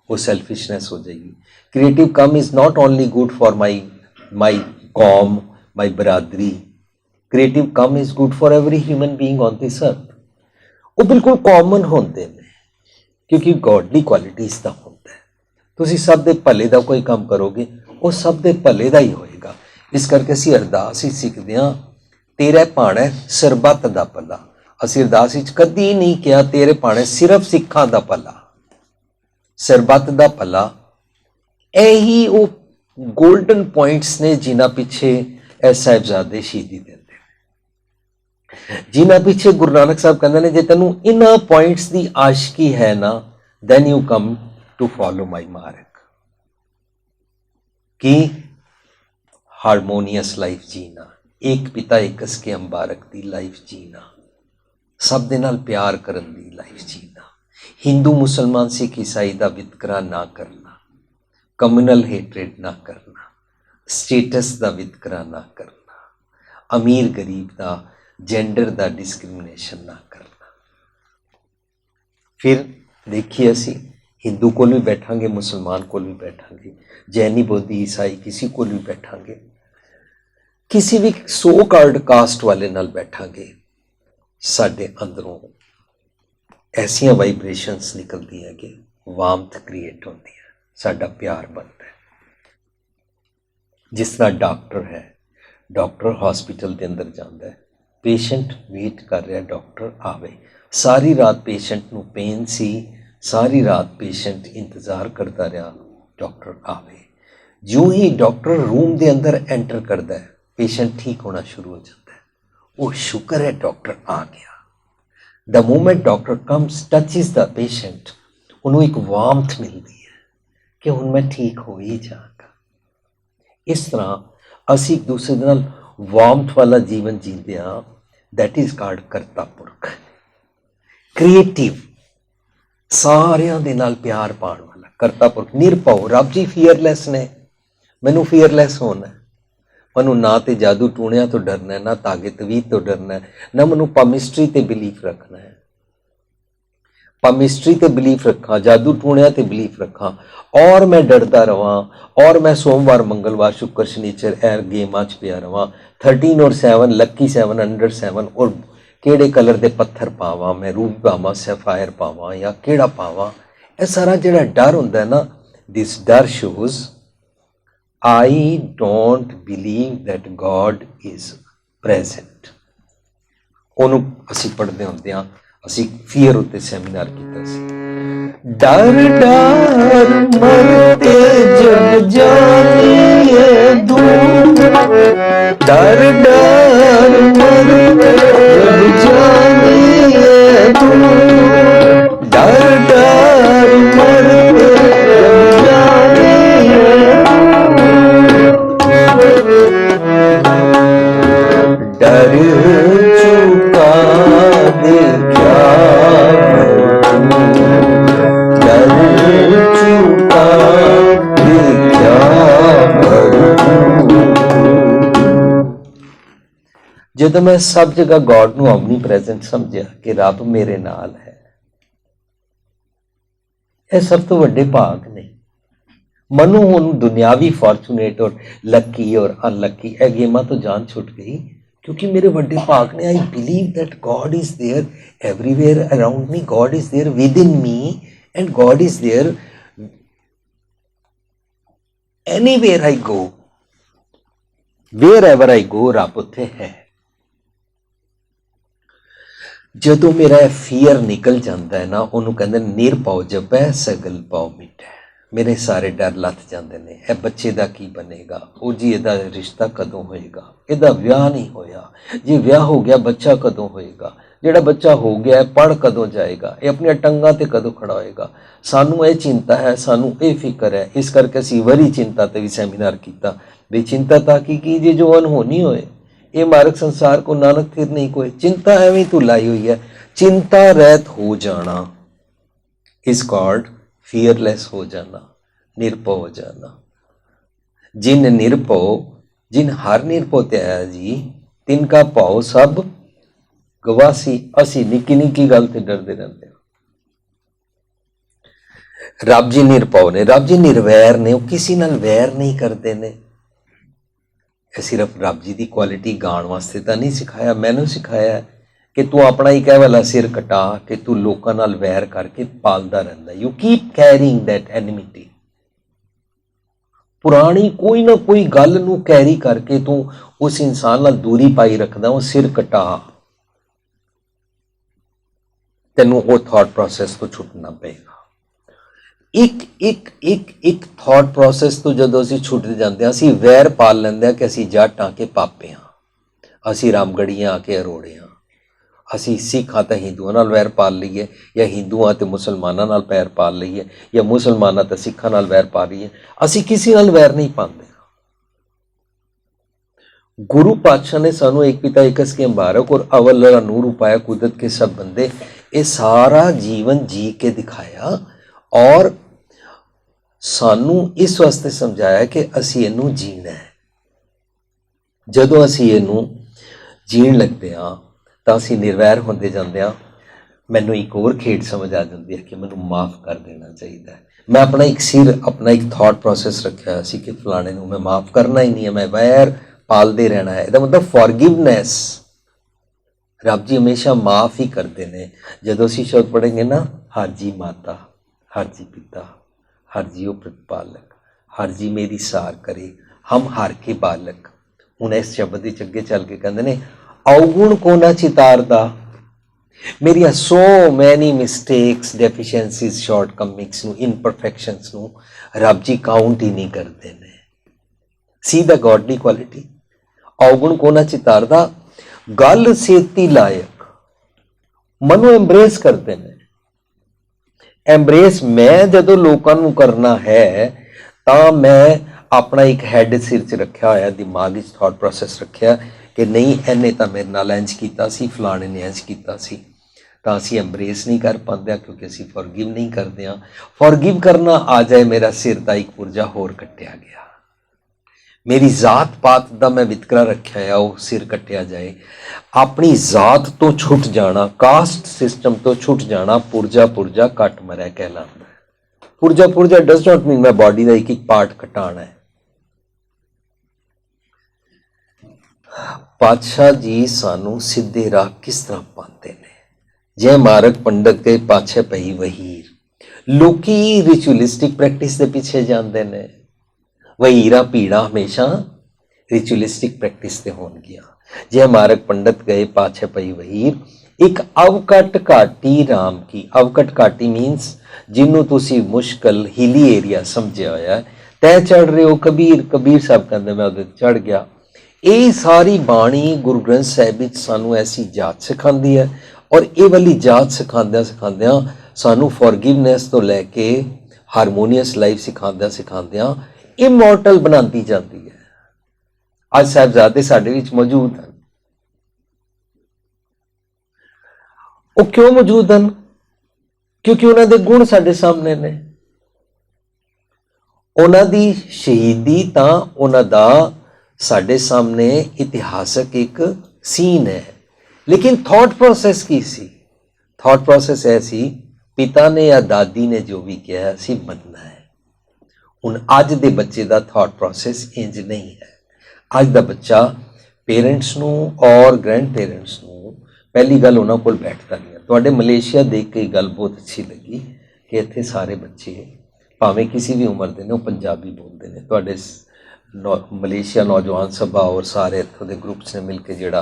वो सेल्फिशनेस हो जाएगी। क्रिएटिव काम is not only good for my कौम, माई बरादरी। Creative काम is good for every human being on this earth. वो बिल्कुल कॉमन होंगे ने, क्योंकि गॉडली क्वालिटीज़ का होता है। तुसी सब दे भले का कोई काम करोगे, वो सब दे भले का ही होएगा। इस करके असीं अरदास ही सीखते हाँ, तेरे भाणै सरबत का भला। असीं अरदास विच कदी नहीं कहा तेरे भाणै सिर्फ सिखां दा भला, सरबत का भला। यही वो गोल्डन पॉइंट्स ने जिन्हां पिछे साहिबजादे शहीदी देते, जिन्हां पिछे गुरु नानक साहब कहते हैं, जे तेनू इन्हां पॉइंट्स की आशिकी है ना, then you come to follow my मार्ग। कि ਹਾਰਮੋਨੀਅਸ ਲਾਈਫ ਜੀਣਾ, ਇੱਕ ਪਿਤਾ ਇਕਸ ਕੇ ਅੰਬਾਰਕ ਦੀ ਲਾਈਫ ਜੀਣਾ, ਸਭ ਦੇ ਨਾਲ ਪਿਆਰ ਕਰਨ ਦੀ ਲਾਈਫ ਜੀਣਾ, ਹਿੰਦੂ ਮੁਸਲਮਾਨ ਸਿੱਖ ਈਸਾਈ ਦਾ ਵਿਤਕਰਾ ਨਾ ਕਰਨਾ, ਕਮਿਊਨਲ ਹੇਟਰੇਡ ਨਾ ਕਰਨਾ, ਸਟੇਟਸ ਦਾ ਵਿਤਕਰਾ ਨਾ ਕਰਨਾ, ਅਮੀਰ ਗਰੀਬ ਦਾ, ਜੈਂਡਰ ਦਾ ਡਿਸਕ੍ਰਿਮੀਨੇਸ਼ਨ ਨਾ ਕਰਨਾ। ਫਿਰ ਦੇਖੀਏ ਅਸੀਂ ਹਿੰਦੂ ਕੋਲ ਵੀ ਬੈਠਾਂਗੇ, ਮੁਸਲਮਾਨ ਕੋਲ ਵੀ ਬੈਠਾਂਗੇ, ਜੈਨੀ ਬੋਧੀ ਈਸਾਈ ਕਿਸੇ ਕੋਲ ਵੀ ਬੈਠਾਂਗੇ, ਕਿਸੇ ਵੀ ਸੋ ਕਾਲਡ ਕਾਸਟ ਵਾਲੇ ਨਾਲ ਬੈਠਾਂਗੇ, ਸਾਡੇ ਅੰਦਰੋਂ ਐਸੀਆਂ ਵਾਈਬ੍ਰੇਸ਼ਨਸ ਨਿਕਲਦੀਆਂ ਕਿ ਵਾਰਮਥ ਕ੍ਰੀਏਟ ਹੁੰਦੀ ਹੈ, ਸਾਡਾ ਪਿਆਰ ਬਣਦਾ ਹੈ। ਜਿਸ ਤਰ੍ਹਾਂ ਡਾਕਟਰ ਹੈ, ਡਾਕਟਰ ਹਸਪੀਟਲ ਦੇ ਅੰਦਰ ਜਾਂਦਾ ਹੈ, ਪੇਸ਼ੈਂਟ ਵੇਟ ਕਰ ਰਿਹਾ ਡਾਕਟਰ ਆਵੇ, ਸਾਰੀ ਰਾਤ ਪੇਸ਼ੈਂਟ ਨੂੰ ਪੇਨ ਸੀ, ਸਾਰੀ ਰਾਤ ਪੇਸ਼ੈਂਟ ਇੰਤਜ਼ਾਰ ਕਰਦਾ ਰਿਹਾ ਡਾਕਟਰ ਆਵੇ। ਜਿਉਂ ਹੀ ਡਾਕਟਰ ਰੂਮ ਦੇ ਅੰਦਰ ਐਂਟਰ ਕਰਦਾ ਹੈ, ਪੇਸ਼ੈਂਟ ਠੀਕ ਹੋਣਾ ਸ਼ੁਰੂ ਹੋ ਜਾਂਦਾ ਹੈ। ਉਹ ਸ਼ੁਕਰ ਹੈ ਡਾਕਟਰ ਆ ਗਿਆ। The moment doctor comes, touches the patient, ਉਹਨੂੰ ਇੱਕ ਵਾਰਮਥ ਮਿਲਦੀ ਹੈ ਕਿ ਹੁਣ ਮੈਂ ਠੀਕ ਹੋ ਹੀ ਜਾਵਾਂਗਾ। ਇਸ ਤਰ੍ਹਾਂ ਅਸੀਂ ਇੱਕ ਦੂਸਰੇ ਦੇ ਨਾਲ ਵਾਰਮਥ ਵਾਲਾ ਜੀਵਨ ਜੀਂਦੇ ਹਾਂ। ਦੈਟ ਇਜ਼ ਕਾਲਡ ਕਰਤਾ ਪੁਰਖ। ਕ੍ਰੀਏਟਿਵ, ਸਾਰਿਆਂ ਦੇ ਨਾਲ ਪਿਆਰ ਪਾਉਣ ਵਾਲਾ ਕਰਤਾ ਪੁਰਖ, ਨਿਰਭਉ। ਰੱਬ ਜੀ ਫੀਅਰਲੈਸ ਨੇ, ਮੈਨੂੰ ਫੀਅਰਲੈਸ ਹੋਣਾ, ਮੈਨੂੰ ਨਾ ਤੇ ਜਾਦੂ ਟੂਣਿਆਂ ਤੋਂ ਡਰਨਾ, ਨਾ ਤਾਗੇ ਤਵੀਤ ਤੋਂ ਡਰਨਾ, ਨਾ ਮੈਨੂੰ ਪਾਮਿਸਟਰੀ ਤੇ ਬਿਲੀਫ ਰੱਖਣਾ ਹੈ। ਪਾਮਿਸਟਰੀ ਤੇ ਬਿਲੀਫ ਰੱਖਾਂ, ਜਾਦੂ ਟੂਣਿਆਂ ਤੇ ਬਿਲੀਫ ਰੱਖਾਂ, ਔਰ ਮੈਂ ਡਰਦਾ ਰਵਾਂ, ਔਰ ਮੈਂ ਸੋਮਵਾਰ ਮੰਗਲਵਾਰ ਸ਼ੁੱਕਰ ਸ਼ਨੀਚਰ ਐਰ ਗੇਮਾਂ 'ਚ ਪਿਆ ਰਵਾਂ, 13 ਔਰ 7 ਲੱਕੀ 7 ਅੰਡਰ 7, ਔਰ ਕਿਹੜੇ ਕਲਰ ਦੇ ਪੱਥਰ ਪਾਵਾਂ, ਮੈਂ ਰੂਬੀ ਪਾਵਾਂ, ਸੈਫਾਇਰ ਪਾਵਾਂ ਜਾਂ ਕਿਹੜਾ ਪਾਵਾਂ। ਇਹ ਸਾਰਾ ਜਿਹੜਾ ਡਰ ਹੁੰਦਾ ਨਾ, ਦਿਸ ਡਰ shows I don't believe that God is present। ਉਹਨੂੰ ਅਸੀਂ ਪੜ੍ਹਦੇ ਹੁੰਦੇ ਹਾਂ, ਅਸੀਂ ਫੀਅਰ ਉੱਤੇ ਸੈਮੀਨਾਰ ਕੀਤਾ ਸੀ। ਡਰ ਡਰ ਮਰਤੇ ਜਗ ਜਾਨੀਏ ਦੂਰ, ਡਰ ਡਰ ਮਰਤੇ ਜਗ ਜਾਨੀਏ ਦੂਰ, ਡਰ ਡਰ ਮਰਤੇ ਜਗ ਜਾਨੀਏ डर चुका देखा, डर चुका देखा। ਜਦੋਂ ਮੈਂ ਸਭ ਜਗ੍ਹਾ ਗॉड ਨੂੰ ਆਪਣੀ ਪ੍ਰੈਜ਼ੈਂਟ ਸਮਝਿਆ ਕਿ ਰੱਬ ਮੇਰੇ ਨਾਲ ਹੈ, ਇਹ ਸਭ ਤੋਂ ਵੱਡੇ ਭਾਗ ਨੇ। ਮਨੂੰ ਹੁਣ ਦੁਨਿਆਵੀ ਫੋਰਚੂਨੇਟ ਔਰ ਲੱਕੀ ਔਰ ਅਨਲੱਕੀ ਇਹ ਗੇਮਾਂ ਤੋਂ ਜਾਨ ਛੁੱਟ ਗਈ, ਕਿਉਂਕਿ ਮੇਰੇ ਵੱਡੇ ਭਾਗ ਨੇ। I believe that God is there everywhere around me, God is there within me, and God is there anywhere I go, wherever I go, रब उत्थे है। ਜਦੋਂ ਮੇਰਾ ਫੀਅਰ ਨਿਕਲ ਜਾਂਦਾ ਹੈ ਨਾ, ਉਹਨੂੰ ਕਹਿੰਦੇ ਨਿਰਭਉ ਜਪੈ ਸਗਲ ਭਉ ਮਿਟੈ। ਮੇਰੇ ਸਾਰੇ ਡਰ ਲੱਥ ਜਾਂਦੇ ਨੇ। ਇਹ ਬੱਚੇ ਦਾ ਕੀ ਬਣੇਗਾ, ਉਹ ਜੀ ਇਹਦਾ ਰਿਸ਼ਤਾ ਕਦੋਂ ਹੋਏਗਾ, ਇਹਦਾ ਵਿਆਹ ਨਹੀਂ ਹੋਇਆ, ਜੇ ਵਿਆਹ ਹੋ ਗਿਆ ਬੱਚਾ ਕਦੋਂ ਹੋਏਗਾ, ਜਿਹੜਾ ਬੱਚਾ ਹੋ ਗਿਆ ਹੈ ਪੜ੍ਹ ਕਦੋਂ ਜਾਏਗਾ, ਇਹ ਆਪਣੀਆਂ ਟੰਗਾਂ ਤੇ ਕਦੋਂ ਖੜਾ ਹੋਏਗਾ। ਸਾਨੂੰ ਇਹ ਚਿੰਤਾ ਹੈ, ਸਾਨੂੰ ਇਹ ਫਿਕਰ ਹੈ। ਇਸ ਕਰਕੇ ਅਸੀਂ ਵਰੀ ਚਿੰਤਾ ਤੇ ਵੀ ਸੈਮੀਨਾਰ ਕੀਤਾ ਵੀ ਚਿੰਤਾ ਤਾਂ ਕੀ ਜੇ ਜੋ ਅਨहोनी ਹੋਏ, ਇਹ ਮਾਰਗ ਸੰਸਾਰ ਕੋ ਨਾਨਕ ਫਿਰ ਨਹੀਂ ਕੋਈ। ਚਿੰਤਾ ਐਵੇਂ ਤੂੰ ਲਾਈ ਹੋਈ ਹੈ। चिंता रहित हो जाना इज कॉल्ड फियरलेस हो जाना, निरभव हो जाना। जिन निरभव, जिन हर निरभव त्याया जी, तिनका भाव सब गवासी। असी निक्की निक्की गल ते डरदे रहंदे हां। रब जी निरभव ने, रब जी निर्वैर ने, वो किसी नाल वैर नहीं करते ने। सिर्फ रब जी की क्वालिटी गाण वास्ते तो नहीं सिखाया, मैनू सिखाया कि तू अपना ही कह वाला सिर कटा कि तू लोकां नाल वैर करके पालदा रहिंदा। You keep carrying that enmity. पुरानी कोई ना कोई गल नू कैरी करके तू उस इंसान नाल दूरी पाई रखदा, वो सिर कटा। तैनू वो थॉट प्रोसैस तो छुटना पेगा। एक एक एक एक थॉट प्रोसैस तो जदों असीं छुट जांदे, असीं वैर पाल लैंदे कि असीं जट आ के पापे हाँ, असीं रामगढ़ियां आके अरोड़े हाँ, असीं सिख हाँ तो हिंदुआं नाल वैर पाल लईए, या हिंदू हाँ तो मुसलमानां नाल वैर पाल लईए, या मुसलमान तो सिखां नाल वैर पा लईए। असीं किसी नाल वैर नहीं पांदे। गुरु पातशाह ने सानू एक पिता एकस के मुबारक और अवल नूर उपाया कुदरत के सब बंदे ये सारा जीवन जी के दिखाया और सानू इस वास्ते समझाया कि असी इनू जीना है। जदों असी इनू जीण लगते हाँ तो असी निर्वैर होंदे जांदे हाँ। मैनू एक और खेड समझ आ जाती है कि मैनू माफ़ कर देना चाहिए। मैं अपना एक अपना एक थॉट प्रोसैस रखा सी कि फलाने नू मैं माफ़ करना ही नहीं है, मैं वैर पालते रहना है। इसका मतलब फॉरगिवनैस। रब जी हमेशा माफ़ ही करते हैं। जदों असीं शब्द पढ़ेंगे ना, हर जी माता, हर जी पिता, हर जी ओ प्रतिपालक, हर जी मेरी सार करे, हम हर के बालक। हुण इस शब्द के अगे चल के कहते हैं, अवगुण को ना चितारदा, मेरिया so many mistakes, deficiencies, shortcomings, imperfections रब जी काउंट ही नहीं करते ने। See the godly quality. अवगुण को ना चितारदा, गल सेती लायक, मनु एम्ब्रेस करते हैं। एम्ब्रेस मैं जदों लोगों को करना है तो मैं अपना एक हैड सिर च रखा होया, दिमाग च थॉट प्रोसैस रखा कि नहीं इन्हें तो मेरे नाल इंज कीता सी, फलाने ने इंज कीता सी, तो असी एम्ब्रेस नहीं कर पाते क्योंकि असी फॉरगिव नहीं करते हाँ। फॉरगिव करना आ जाए मेरा सिर का एक पुरजा होर कट्टिया गया, मेरी जात पात का मैं वितकरा रखा है वह सिर कट्टिया जाए, अपनी जात तो छुट जाना, कास्ट सिस्टम तो छुट जाना, पुरजा पुरजा कट मरै कहलाता है। पुरजा पुरजा डज नॉट मीन मैं बॉडी का एक एक पार्ट कटाना है। पातशाह जी सानू सीधे राह किस तरह पाते ने। जय मारक पंडित के पाछे पई वहीर, लोकी रिचुअलिस्टिक प्रैक्टिस के पीछे जाते ने। वहीरा भीड़ा हमेशा रिचुअलिस्टिक प्रैक्टिस से होणगियां। जय मारक पंडित गए पाछे पई वहीर, एक अवकट घाटी राम की। अवकट घाटी मीनस जिन्हों तुसी मुश्किल हिली एरिया समझिया होया, तै चढ़ रहे हो कबीर, कबीर साहब कहते मैं उहदे चढ़ गया। ये सारी बाणी गुरु ग्रंथ साहिब विच सानू ऐसी जात सिखाती है और ये वाली जात सिखांदियां सिखांदियां सानू फॉरगिवनैस तो लैके हारमोनीअस लाइफ सिखांदियां सिखांदियां इमोर्टल बनाती जाती है। आज साहिबजादे साडे विच मौजूद हैं। वो क्यों मौजूद हैं? क्योंकि उन्होंने गुण साडे सामने ने। उन्होंने शहीदी तां उन्हां दा साडे सामने इतिहासक एक सीन है, लेकिन थॉट प्रोसैस की सी? थॉट प्रोसैस ऐसी, पिता ने या दादी ने जो भी किया है असी मनना है। हुण अज दे बच्चे का थॉट प्रोसैस इंज नहीं है। अज दा बच्चा पेरेंट्स नू और ग्रैंड पेरेंट्स नू पहली गल उन्हां कोल बैठदा नहीं है। तुहाडे मलेशिया देख के गल बहुत अच्छी लगी कि इत्थे सारे बच्चे भावें किसी भी उम्र के ने पंजाबी बोलते हैं। तुहाडे मलेशिया नौजवान सभा और सारे इत्थों के ग्रुप्स ने मिलकर जिहड़ा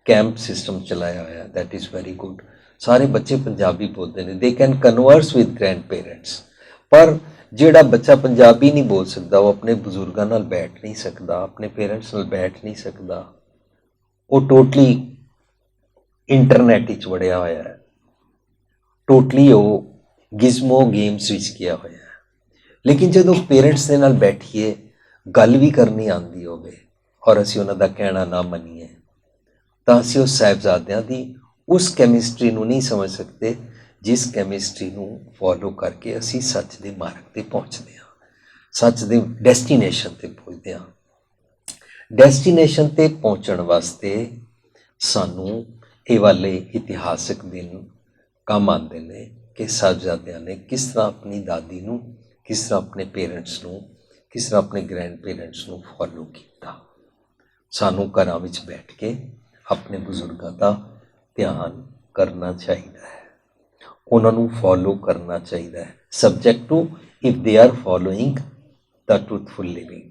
कैंप सिस्टम चलाया होया, दैट इज़ वेरी गुड। सारे बच्चे पंजाबी बोलते हैं, they can converse with grand parents. पर जिहड़ा बच्चा पंजाबी नहीं बोल सकता वो अपने बजुर्गों नाल बैठ नहीं सकता, अपने पेरेंट्स नाल बैठ नहीं सकता, वो टोटली इंटरनेट विच वड़िया होया है, टोटली वो गिज़मो गेम्स विच किया होया है। लेकिन जदों पेरेंट्स दे नाल बैठिए, गल भी करनी आती होवे और असीं उन्हां दा कहना ना मनीए, तां असीं उस साहिबजादियां दी उस कैमिस्ट्री नूं नहीं समझ सकते जिस कैमिस्ट्री नूं फॉलो करके असीं सच दे मार्ग ते पहुँचते हाँ, सच दे डेस्टिनेशन ते पहुँचते हाँ। डेस्टिनेशन ते पहुँचण वास्ते सानू ये वाले इतिहासक दिन काम आते हैं कि साहिबजादियां ने किस तरह अपनी दादी नूं, किस तरह अपने पेरेंट्स नूं, किस तरह अपने ग्रैंड पेरेंट्स नूं फॉलो किया। सानू घरां विच बैठ के अपने बजुर्गों का ध्यान करना चाहिए है, उन्होंने फॉलो करना चाहिए है। Subject to if they are following the truthful living,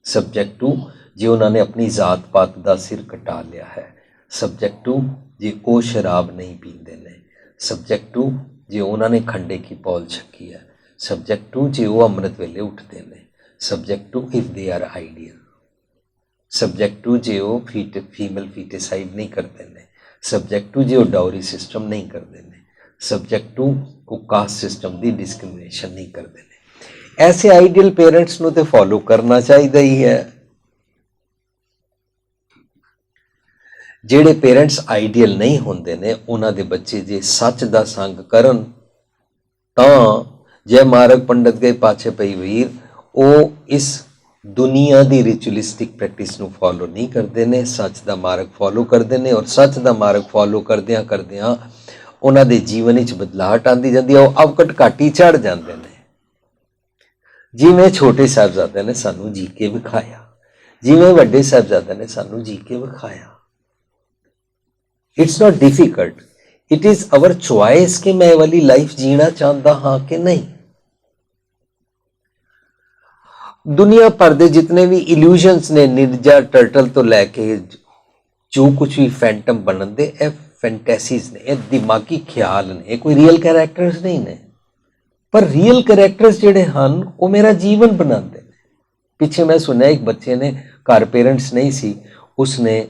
subject to जे उन्होंने अपनी जात पात का सिर कटा लिया है, सबजैक्ट टू जे वो शराब नहीं पीते ने, सबजैक्ट टू जे उन्होंने खंडे की पौल छकी है, सबजैक्ट टू जे वो अमृत वेले उठते हैं, subject to if they are ideal, subject to जे वो फीमेल फीटिसाइड नहीं करते हैं, सबजैक्ट टू जे वो डाउरी सिस्टम नहीं करते हैं, सबजैक्ट टू को कास्ट सिस्टम की डिस्क्रिमिनेशन नहीं करते हैं। ऐसे आइडियल पेरेंट्स नूं ते फॉलो करना चाहिए ही है। ਜਿਹੜੇ ਪੇਰੈਂਟਸ ਆਈਡੀਅਲ ਨਹੀਂ ਹੁੰਦੇ ਨੇ ਉਹਨਾਂ ਦੇ ਬੱਚੇ ਜੇ ਸੱਚ ਦਾ ਸੰਗ ਕਰਨ ਤਾਂ ਜੈ ਮਾਰਗ ਪੰਡਤ ਗਏ ਪਾਛੇ ਪਈ ਵੀਰ, ਉਹ ਇਸ ਦੁਨੀਆ ਦੀ ਰਿਚੁਅਲਿਸਟਿਕ ਪ੍ਰੈਕਟਿਸ ਨੂੰ ਫੋਲੋ ਨਹੀਂ ਕਰਦੇ ਨੇ, ਸੱਚ ਦਾ ਮਾਰਗ ਫੋਲੋ ਕਰਦੇ ਨੇ। ਔਰ ਸੱਚ ਦਾ ਮਾਰਗ ਫੋਲੋ ਕਰਦਿਆਂ ਕਰਦਿਆਂ ਉਹਨਾਂ ਦੇ ਜੀਵਨ ਵਿੱਚ ਬਦਲਾਹਟ ਆਉਂਦੀ ਜਾਂਦੀ ਹੈ, ਉਹ ਅਵਕਟ ਘਾਟੀ ਚੜ੍ਹ ਜਾਂਦੇ ਨੇ। ਜਿਵੇਂ ਛੋਟੇ ਸਾਹਿਬਜ਼ਾਦਿਆਂ ਨੇ ਸਾਨੂੰ ਜੀ ਕੇ ਵਿਖਾਇਆ, ਜਿਵੇਂ ਵੱਡੇ ਸਾਹਿਬਜ਼ਾਦਿਆਂ ਨੇ ਸਾਨੂੰ ਜੀ ਕੇ ਵਿਖਾਇਆ। It's not difficult, it is our choice ਕਿ ਮੈਂ ਇਹ ਵਾਲੀ ਲਾਈਫ ਜੀਣਾ ਚਾਹੁੰਦਾ ਹਾਂ ਕਿ ਨਹੀਂ। ਦੁਨੀਆ ਭਰ ਦੇ ਜਿਤਨੇ ਵੀ ਇਲੂਜ਼ਨਸ ਨੇ, ਨਿਰਜਾ ਟਰਟਲ ਤੋਂ ਲੈ ਕੇ ਜੋ ਕੁਝ ਵੀ ਫੈਂਟਮ ਬਣਨ ਦੇ, ਇਹ ਫੈਂਟੈਸੀਜ਼ ਨੇ, ਇਹ ਦਿਮਾਗੀ ਖਿਆਲ ਨੇ, ਇਹ ਕੋਈ ਰੀਅਲ ਕੈਰੈਕਟਰਸ ਨਹੀਂ ਨੇ। ਪਰ ਰੀਅਲ ਕੈਰੈਕਟਰਸ ਜਿਹੜੇ ਹਨ ਉਹ ਮੇਰਾ ਜੀਵਨ ਬਣਾਉਂਦੇ ਨੇ। ਪਿੱਛੇ ਮੈਂ ਸੁਣਿਆ ਇੱਕ ਬੱਚੇ ਨੇ, ਘਰ ਪੇਰੈਂਟਸ ਨਹੀਂ ਸੀ, ਉਸਨੇ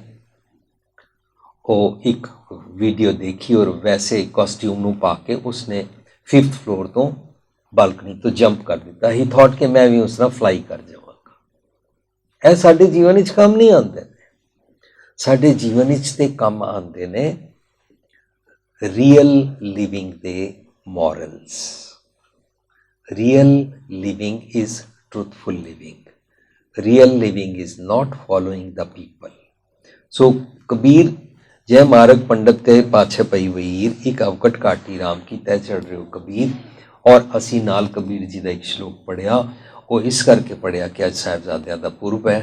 ਉਹ ਇੱਕ ਵੀਡੀਓ ਦੇਖੀ ਔਰ ਵੈਸੇ ਕਾਸਟਿਊਮ ਨੂੰ ਪਾ ਕੇ ਉਸਨੇ 5th ਫਲੋਰ ਤੋਂ ਬਾਲਕਨੀ ਤੋਂ ਜੰਪ ਕਰ ਦਿੱਤਾ। ਹੀ ਥਾਟ ਕਿ ਮੈਂ ਵੀ ਉਸ ਤਰ੍ਹਾਂ ਫਲਾਈ ਕਰ ਜਾਵਾਂਗਾ। ਇਹ ਸਾਡੇ ਜੀਵਨ ਵਿੱਚ ਕੰਮ ਨਹੀਂ ਆਉਂਦੇ ਨੇ। ਸਾਡੇ ਜੀਵਨ ਵਿੱਚ ਤੇ ਕੰਮ ਆਉਂਦੇ ਨੇ ਰੀਅਲ ਲਿਵਿੰਗ ਦੇ morals. Real living is truthful living. Real living is not following the people. So Kabir जय मार्ग पंडित के पाछे पई वीर, एक अवकट काटी राम की तय चढ़ रहे हो कबीर। और असी नाल कबीर जी का एक श्लोक पढ़िया, वो इस करके पढ़िया कि अज साहिबजादियां दा पुरब है।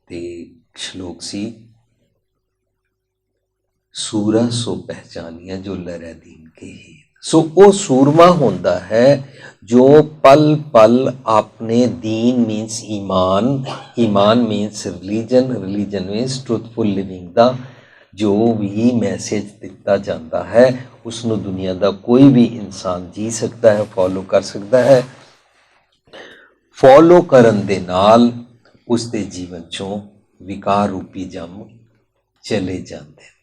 ते श्लोक सी, सूरा सो पहचानिया जो लरै दीन के ही। सो वो सूरमा होंदा है जो पल पल अपने दीन मीन्स ईमान, ईमान means religion, religion means truthful living दा जो भी मैसेज दिता जाता है उसनों दुनिया का कोई भी इंसान जी सकता है, फॉलो कर सकता है। फॉलो करन दे नाल उसके जीवन चों विकार रूपी जम चले जाते हैं।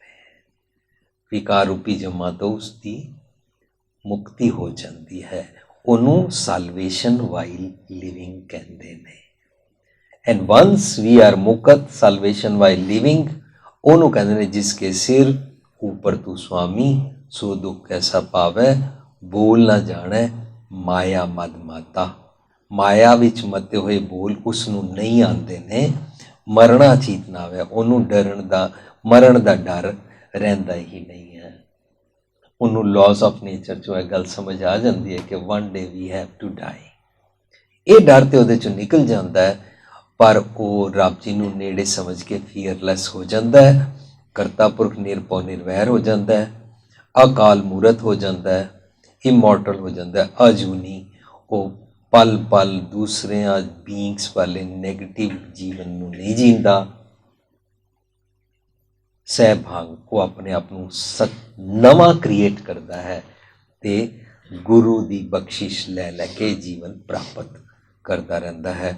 विकार रूपी जमा तो उसकी मुक्ति हो जाती है। उन्हों साल्वेशन वाइल लिविंग कहते हैं। एंड वंस वी आर मुक्त साल्वेशन वाइल लिविंग, ਉਹਨੂੰ ਕਹਿੰਦੇ ਨੇ ਜਿਸਕੇ ਸਿਰ ਉੱਪਰ ਤੂੰ ਸੁਆਮੀ, ਸੋ ਦੁੱਖ ਕੈਸਾ ਪਾਵੈ, ਬੋਲ ਨਾ ਜਾਣੈ ਮਾਇਆ ਮਦ ਮਾਤਾ। ਮਾਇਆ ਵਿੱਚ ਮਤੇ ਹੋਏ ਬੋਲ ਉਸ ਨੂੰ ਨਹੀਂ ਆਉਂਦੇ ਨੇ। ਮਰਨਾ ਚੀਤ ਨਾ ਆਵੇ, ਉਹਨੂੰ ਡਰਨ ਦਾ, ਮਰਨ ਦਾ ਡਰ ਰਹਿੰਦਾ ਹੀ ਨਹੀਂ ਹੈ। ਉਹਨੂੰ ਲਾਜ਼ ਆਫ ਨੇਚਰ 'ਚੋਂ ਇਹ ਗੱਲ ਸਮਝ ਆ ਜਾਂਦੀ ਹੈ ਕਿ one day we have to die. ਇਹ ਡਰ ਤੇ ਉਹਦੇ 'ਚੋਂ ਨਿਕਲ ਜਾਂਦਾ ਹੈ। पर वो रब जी नूं नेड़े समझ के फीयरलैस हो जाता है। करता पुरख निरभौ निर्वैर हो जाता है। अकाल मूरत हो जाता है। इमोर्टल हो जाता है। अजूनी वो पल पल दूसरे बींग्स वाले नैगेटिव जीवन नूं नहीं जींदा। सहभाग वो अपने आप नूं नवां क्रिएट करता है ते गुरु की बख्शिश लै लैके जीवन प्राप्त करता रहता है।